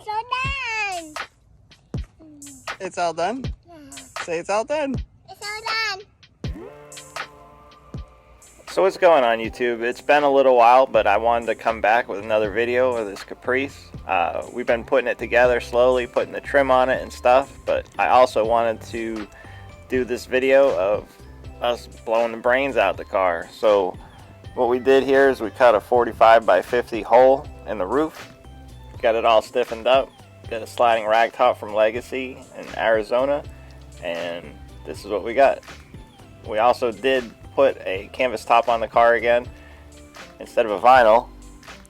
It's all done. It's all done? Yeah. Say it's all done. It's all done. So what's going on, YouTube? It's been a little while, but I wanted to come back with another video of this Caprice. We've been putting it together slowly, putting the trim on it and stuff, but I also wanted to do this video of us blowing the brains out the car. So what we did here is we cut a 45 by 50 hole in the roof, got it all stiffened up, got a sliding rag top from Legacy in Arizona, and this is what we got. We also did put a canvas top on the car again instead of a vinyl,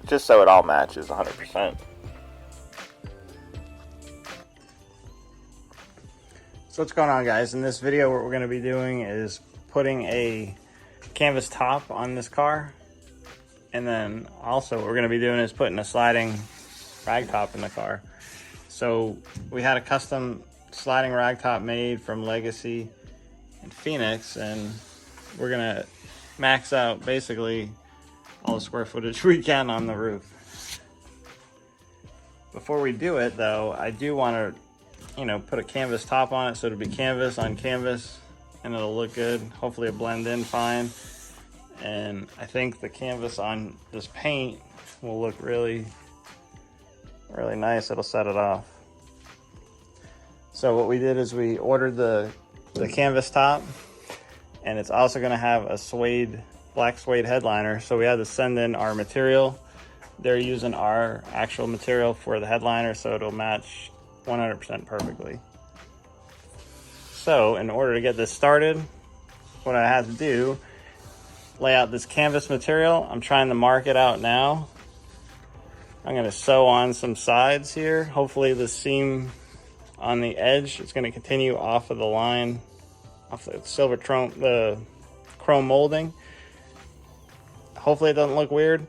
just so it all matches 100%. So what's going on, guys? In this video, what we're going to be doing is putting a canvas top on this car, and then also what we're going to be doing is putting a sliding rag top in the car. So we had a custom sliding rag top made from Legacy in Phoenix, and we're gonna max out basically all the square footage we can on the roof. Before we do it though, I do want to, put a canvas top on it so it'll be canvas on canvas and it'll look good. Hopefully it'll blend in fine. And I think the canvas on this paint will look really, really nice. It'll set it off. So what we did is we ordered the canvas top, and it's also going to have a black suede headliner. So we had to send in our material. They're using our actual material for the headliner, so it'll match 100% perfectly. So in order to get this started, what I had to do, lay out this canvas material. I'm trying to mark it out now. I'm going to sew on some sides here. Hopefully the seam on the edge is going to continue off of the line, off the chrome molding. Hopefully it doesn't look weird.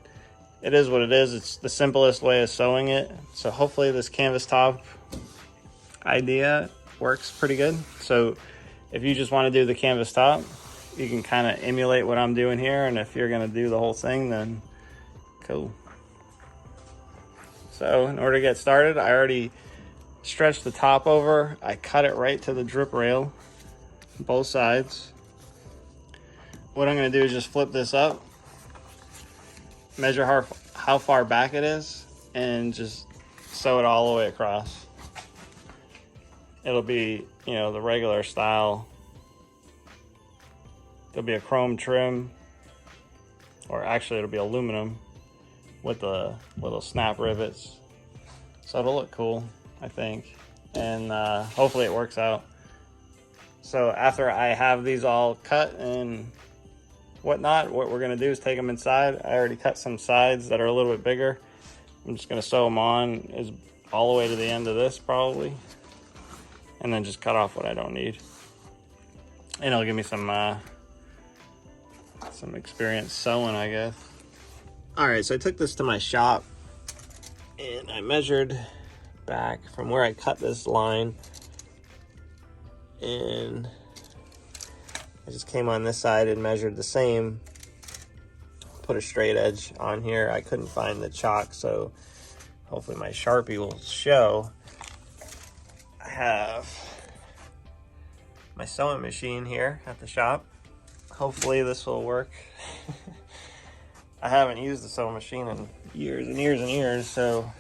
It is what it is. It's the simplest way of sewing it. So hopefully this canvas top idea works pretty good. So if you just want to do the canvas top, you can kind of emulate what I'm doing here. And if you're going to do the whole thing, then cool. So in order to get started, I already stretched the top over. I cut it right to the drip rail, both sides. What I'm going to do is just flip this up, measure how far back it is, and just sew it all the way across. It'll be, the regular style. There'll be a chrome trim, or actually it'll be aluminum with the little snap rivets. So it'll look cool, I think, and hopefully it works out. So after I have these all cut and whatnot, what we're gonna do is take them inside. I already cut some sides that are a little bit bigger. I'm just gonna sew them on all the way to the end of this probably, and then just cut off what I don't need. And it'll give me some experience sewing, I guess. All right, so I took this to my shop and I measured back from where I cut this line, and I just came on this side and measured the same, put a straight edge on here. I couldn't find the chalk, so hopefully my Sharpie will show. I have my sewing machine here at the shop. Hopefully this will work. I haven't used the sewing machine in years and years and years, so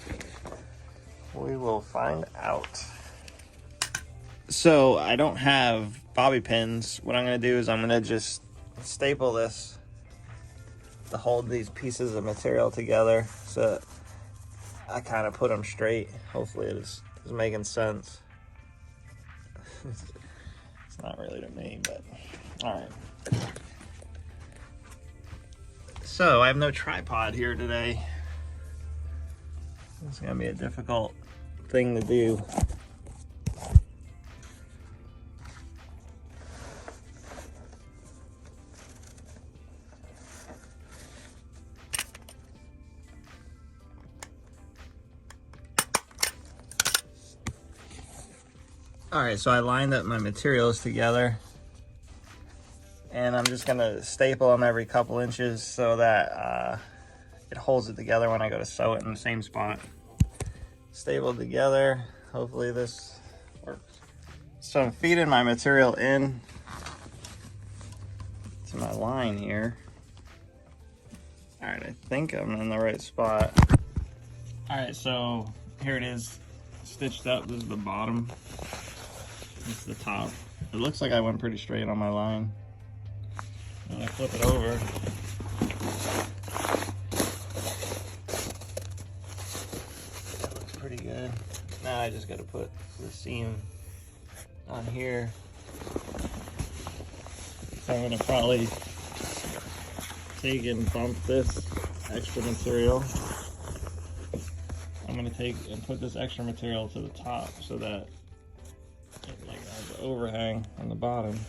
we will find out. So I don't have bobby pins. What I'm going to do is I'm going to just staple this to hold these pieces of material together, so I kind of put them straight. Hopefully it is making sense. It's not really to me, but all right. So I have no tripod here today. It's gonna be a difficult thing to do. All right, so I lined up my materials together, and I'm just gonna staple them every couple inches so that it holds it together when I go to sew it in the same spot. stapled together. Hopefully this works. So I'm feeding my material in to my line here. All right, I think I'm in the right spot. All right, so here it is, stitched up. This is the bottom. This is the top. It looks like I went pretty straight on my line. When I flip it over, that looks pretty good. Now I just got to put the seam on here. So I'm gonna probably take and bump this extra material. I'm gonna take and put this extra material to the top so that it like has an overhang on the bottom.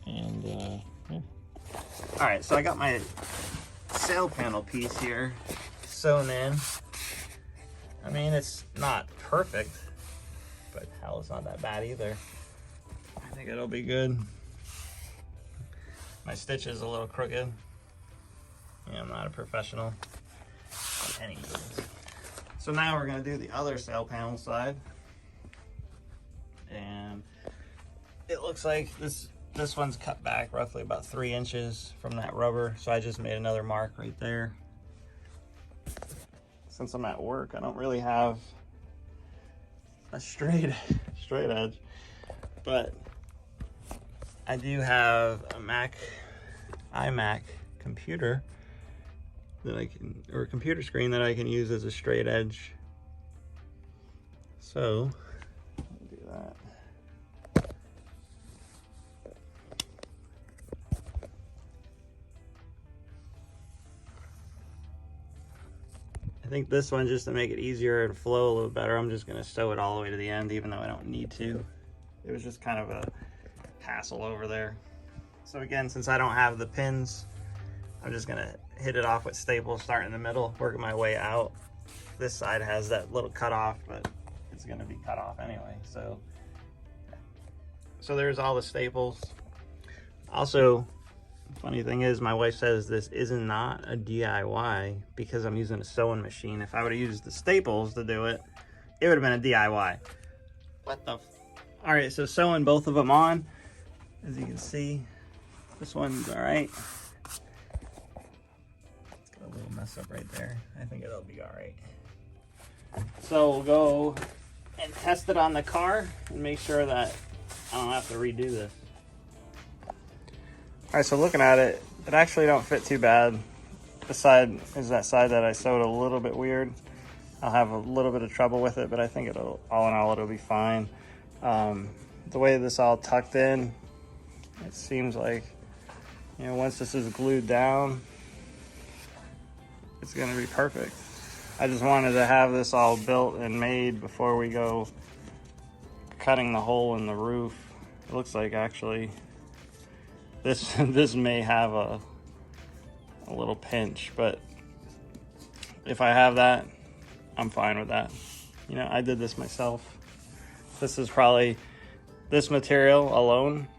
And yeah. All right, so I got my sail panel piece here sewn in. I mean, it's not perfect, but hell, it's not that bad either. I think it'll be good. My stitch is a little crooked. Yeah, I'm not a professional by any means. So now we're gonna do the other sail panel side. And it looks like this one's cut back roughly about 3 inches from that rubber. So I just made another mark right there. Since I'm at work, I don't really have a straight edge, but I do have a iMac computer that I can, or a computer screen that I can use as a straight edge. So I'll do that. I think this one, just to make it easier and flow a little better, I'm just gonna sew it all the way to the end, even though I don't need to. It was just kind of a hassle over there. So again, since I don't have the pins, I'm just gonna hit it off with staples, start in the middle, working my way out. This side has that little cut off, but it's gonna be cut off anyway. So there's all the staples. Also, funny thing is, my wife says this is not a DIY because I'm using a sewing machine. If I would have used the staples to do it, it would have been a DIY. What the? All right, so sewing both of them on, as you can see, this one's all right. It's got a little mess up right there. I think it'll be all right. So we'll go and test it on the car and make sure that I don't have to redo this. All right, so looking at it, it actually don't fit too bad. The side is that side that I sewed a little bit weird. I'll have a little bit of trouble with it, but I think it'll, all in all, it'll be fine. The way this all tucked in, it seems like, you know, once this is glued down, it's gonna be perfect. I just wanted to have this all built and made before we go cutting the hole in the roof. It looks like actually this may have a little pinch, but if I have that, I'm fine with that. You know, I did this myself. This is probably, this material alone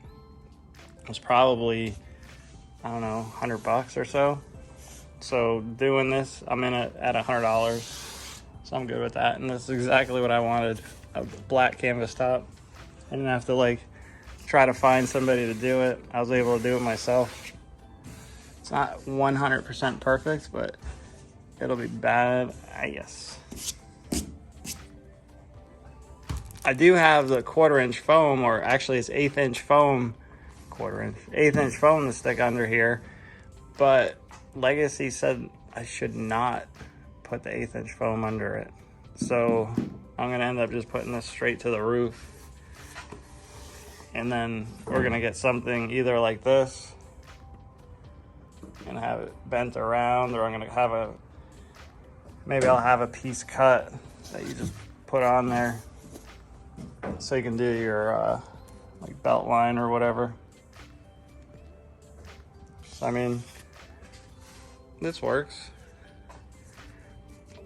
was probably, I don't know, $100 or so. So doing this, I'm in it at $100. So I'm good with that. And this is exactly what I wanted, a black canvas top. I didn't have to like try to find somebody to do it. I was able to do it myself. It's not 100% perfect, but it'll be bad, I guess. I do have the 1/4 inch foam, or actually it's 1/8 inch foam, 1/8 inch foam to stick under here, but Legacy said I should not put the 1/8 inch foam under it. So I'm gonna end up just putting this straight to the roof. And then we're gonna get something either like this and have it bent around, or I'm gonna have maybe I'll have a piece cut that you just put on there so you can do your like belt line or whatever. So I mean, this works.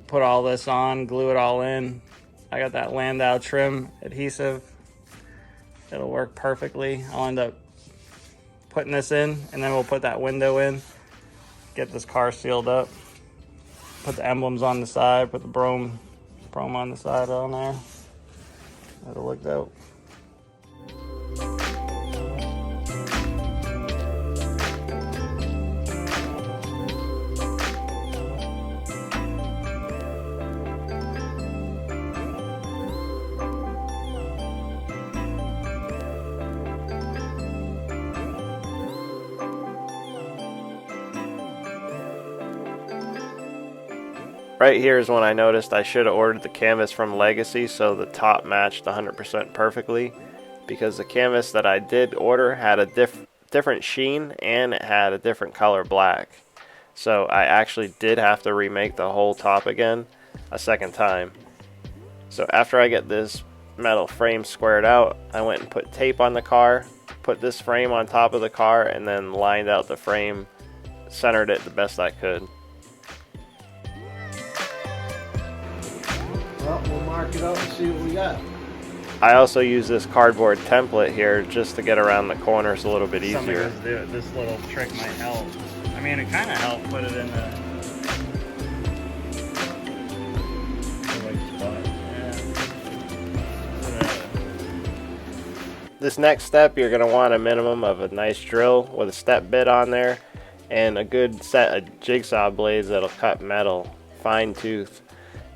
Put all this on, glue it all in. I got that Landau trim adhesive. It'll work perfectly. I'll end up putting this in, and then we'll put that window in, get this car sealed up, put the emblems on the side, put the brome chrome on the side on there. That'll look dope. Right here is when I noticed I should have ordered the canvas from Legacy so the top matched 100% perfectly, because the canvas that I did order had a different sheen and it had a different color black. So I actually did have to remake the whole top again a second time. So after I get this metal frame squared out, I went and put tape on the car, put this frame on top of the car, and then lined out the frame, centered it the best I could. Well, we'll mark it out and see what we got. I also use this cardboard template here just to get around the corners a little bit easier. This little trick might help. I mean, it kind of helped put it in the right spot. Yeah. This next step, you're going to want a minimum of a nice drill with a step bit on there and a good set of jigsaw blades that'll cut metal fine tooth.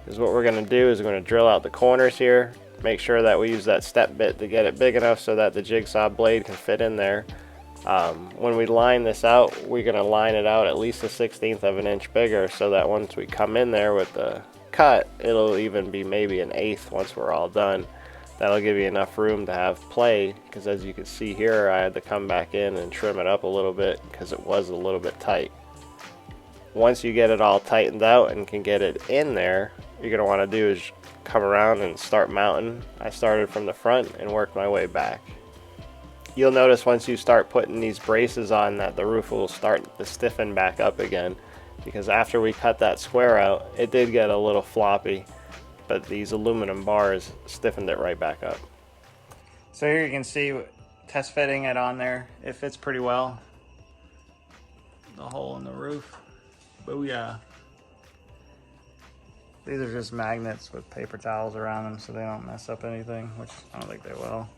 Is what we're going to do is we're going to drill out the corners here, make sure that we use that step bit to get it big enough so that the jigsaw blade can fit in there. When we line this out, we're going to line it out at least 1/16 of an inch bigger so that once we come in there with the cut, it'll even be maybe 1/8 once we're all done. That'll give you enough room to have play, because as you can see here, I had to come back in and trim it up a little bit because it was a little bit tight. Once you get it all tightened out and can get it in there, what you're going to want to do is come around and start mounting. I started from the front and worked my way back. You'll notice once you start putting these braces on that the roof will start to stiffen back up again, because after we cut that square out, it did get a little floppy, but these aluminum bars stiffened it right back up. So here you can see test fitting it on there. It fits pretty well. The hole in the roof. Booyah. These are just magnets with paper towels around them so they don't mess up anything, which I don't think they will.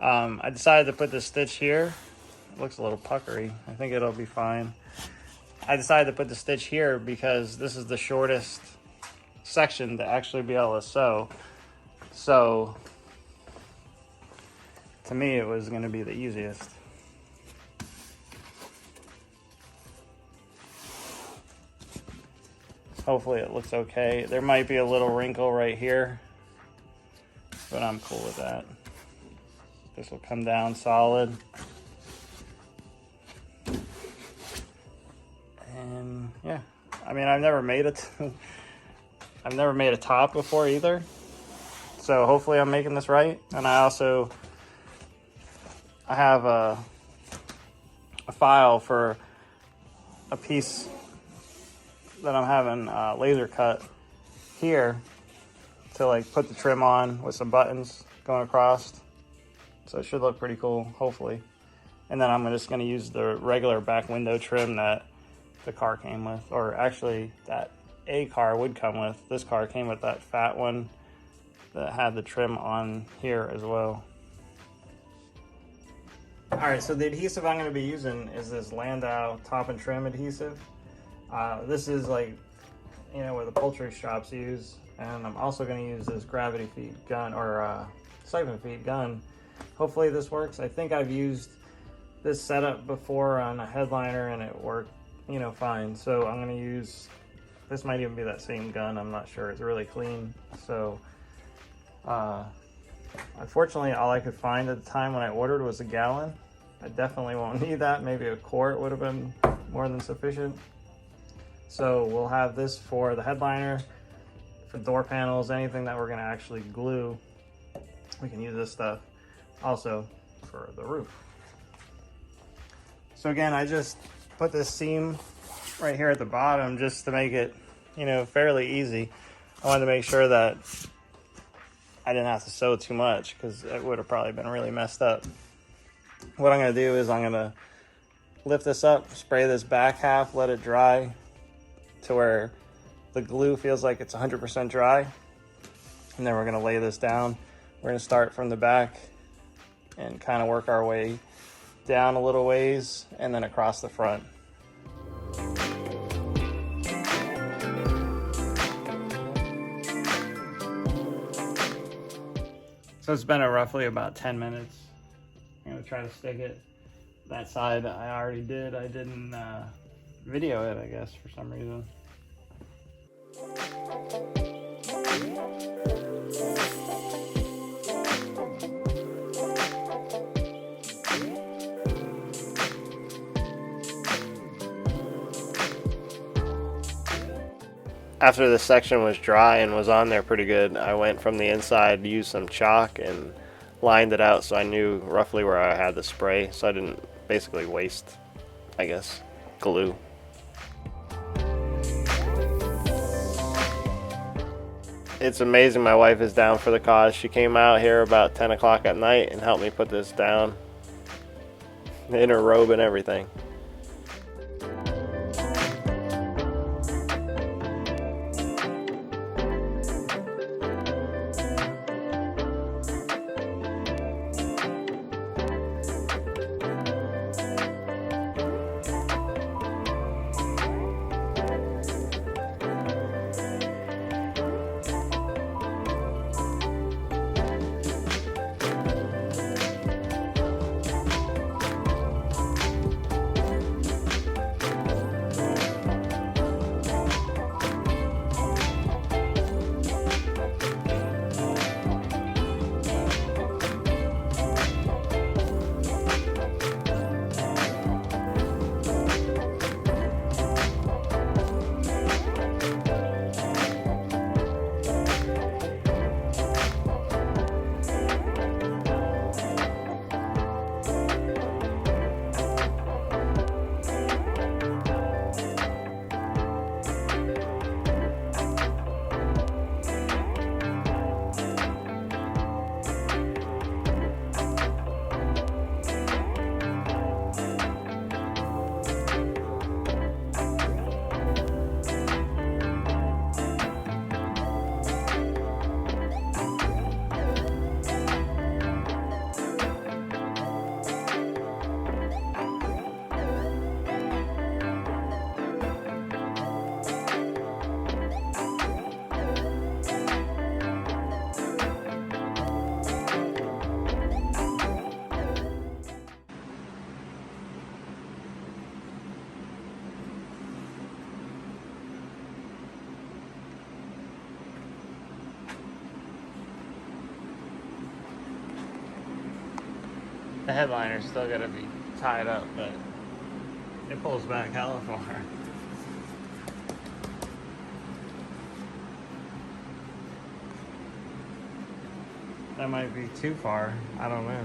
I decided to put this stitch here. It looks a little puckery. I think it'll be fine. I decided to put the stitch here because this is the shortest section to actually be able to sew. So to me, it was going to be the easiest. Hopefully it looks okay. There might be a little wrinkle right here, but I'm cool with that. This will come down solid. And yeah, I mean, I've never made it. I've never made a top before either. So hopefully I'm making this right. And I have a file for a piece that I'm having laser cut here to like put the trim on with some buttons going across. So it should look pretty cool, hopefully. And then I'm just going to use the regular back window trim that the car came with, or actually that a car would come with. This car came with that fat one that had the trim on here as well. All right, so the adhesive I'm going to be using is this Landau top and trim adhesive. This is like, you know, what the poultry shops use. And I'm also going to use this gravity feed gun, or siphon feed gun. Hopefully this works. I think I've used this setup before on a headliner and it worked, you know, fine. So I'm going to use, this might even be that same gun, I'm not sure. It's really clean. So unfortunately, all I could find at the time when I ordered was a gallon. I definitely won't need that. Maybe a quart would have been more than sufficient. So we'll have this for the headliner, for door panels, anything that we're going to actually glue. We can use this stuff also for the roof. So again, I just put this seam right here at the bottom just to make it, you know, fairly easy. I wanted to make sure that I didn't have to sew too much because it would have probably been really messed up. What I'm going to do is I'm going to lift this up, spray this back half, let it dry to where the glue feels like it's 100% dry. And then we're gonna lay this down. We're gonna start from the back and kind of work our way down a little ways and then across the front. So it's been roughly about 10 minutes. I'm gonna try to stick it. That side I already did. I didn't video it, I guess, for some reason. After this section was dry and was on there pretty good, I went from the inside, used some chalk and lined it out so I knew roughly where I had the spray, so I didn't basically waste, I guess, glue. It's amazing my wife is down for the cause. She came out here about 10 o'clock at night and helped me put this down in her robe and everything. The headliner's still gotta be tied up, but it pulls back hella far. That might be too far. I don't know.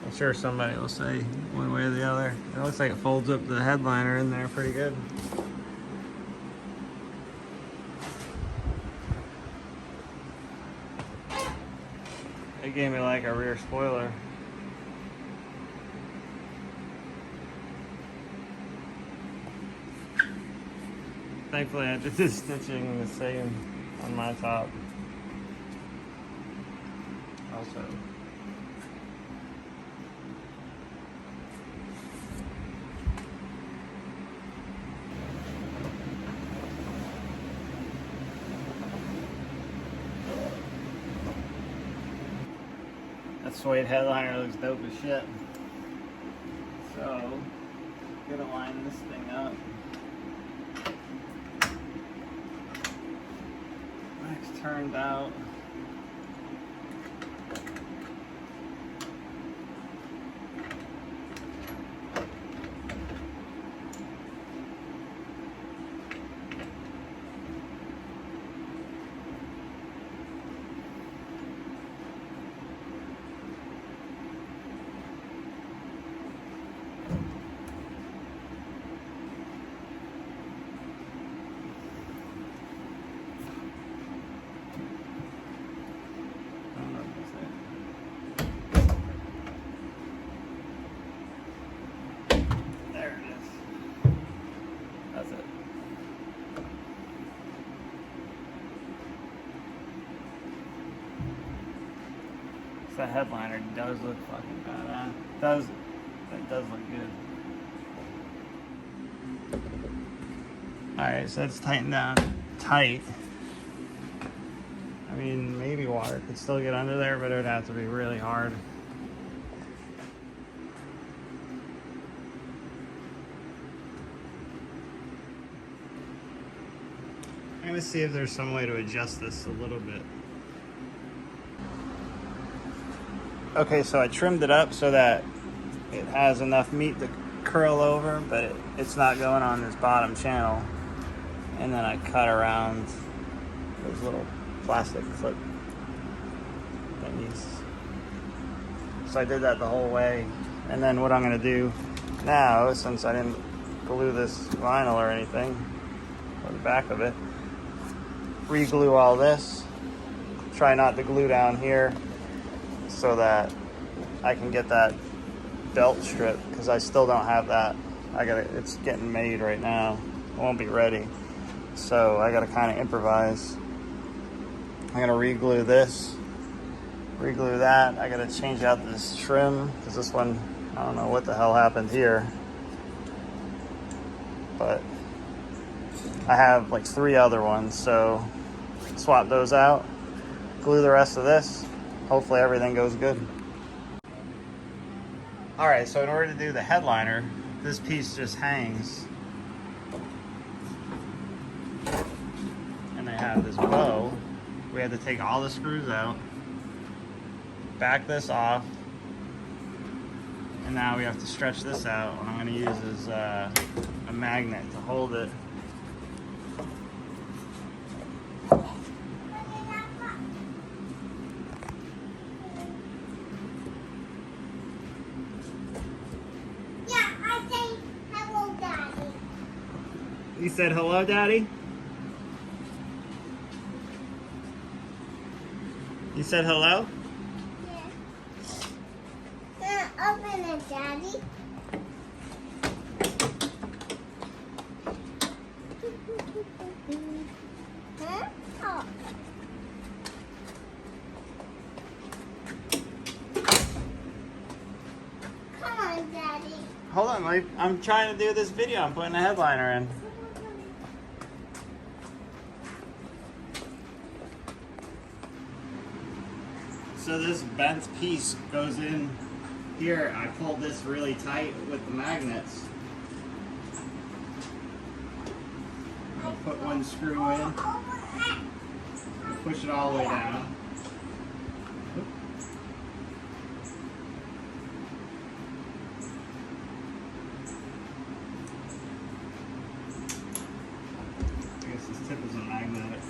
I'm sure somebody will say one way or the other. It looks like it folds up the headliner in there pretty good. It gave me like a rear spoiler. Thankfully I did this stitching the same on my top. Also. That suede headliner looks dope as shit. So, gonna line this thing up. Next turned out. The headliner does look fucking badass. It does look good. Alright, so it's tightened down tight. I mean, maybe water could still get under there, but it would have to be really hard. I'm gonna see if there's some way to adjust this a little bit. Okay, so I trimmed it up so that it has enough meat to curl over, but it's not going on this bottom channel. And then I cut around those little plastic clip thingies. So I did that the whole way. And then what I'm gonna do now, since I didn't glue this vinyl or anything, or the back of it, re-glue all this. Try not to glue down here so that I can get that belt strip, because I still don't have that. It's getting made right now. It won't be ready. So I gotta kind of improvise. I'm gonna re-glue this, re-glue that. I gotta change out this trim, because this one, I don't know what the hell happened here. But I have like 3 other ones, so swap those out, glue the rest of this. Hopefully everything goes good. Alright, so in order to do the headliner, this piece just hangs. And they have this bow. We had to take all the screws out, back this off, and now we have to stretch this out. What I'm going to use is a magnet to hold it. You said hello, Daddy? You said hello? Yeah. Open it, Daddy. Huh? Oh. Come on, Daddy. Hold on, Mike. I'm trying to do this video. I'm putting a headliner in. So this bent piece goes in here. I pulled this really tight with the magnets. I'll put one screw in, push it all the way down. I guess this tip isn't magnetic.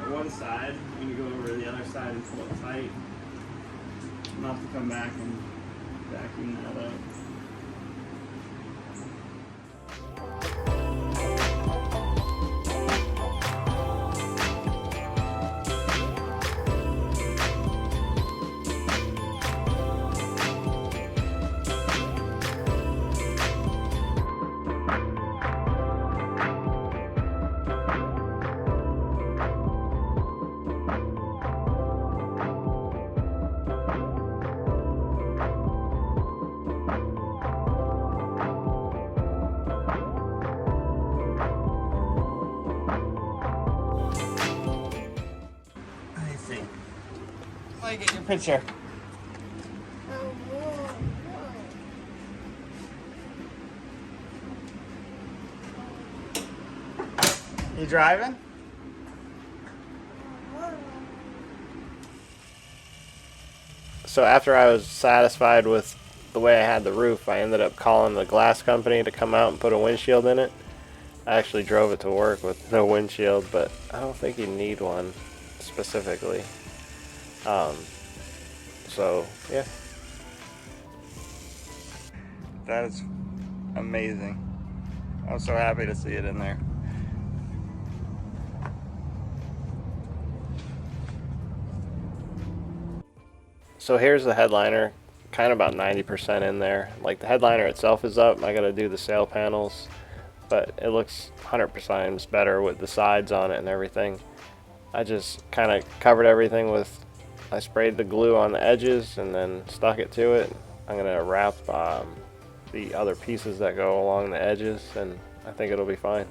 One side, I'm going to go over to the other side and pull it tight. I'll have to come back and vacuum that up. Let me get your picture. You driving? So after I was satisfied with the way I had the roof, I ended up calling the glass company to come out and put a windshield in it. I actually drove it to work with no windshield, but I don't think you need one specifically. So yeah. That is amazing. I'm so happy to see it in there. So here's the headliner, kind of about 90% in there. Like the headliner itself is up. I gotta do the sail panels, but it looks 100% better with the sides on it and everything. I just kind of covered everything with, I sprayed the glue on the edges and then stuck it to it. I'm gonna wrap the other pieces that go along the edges, and I think it'll be fine.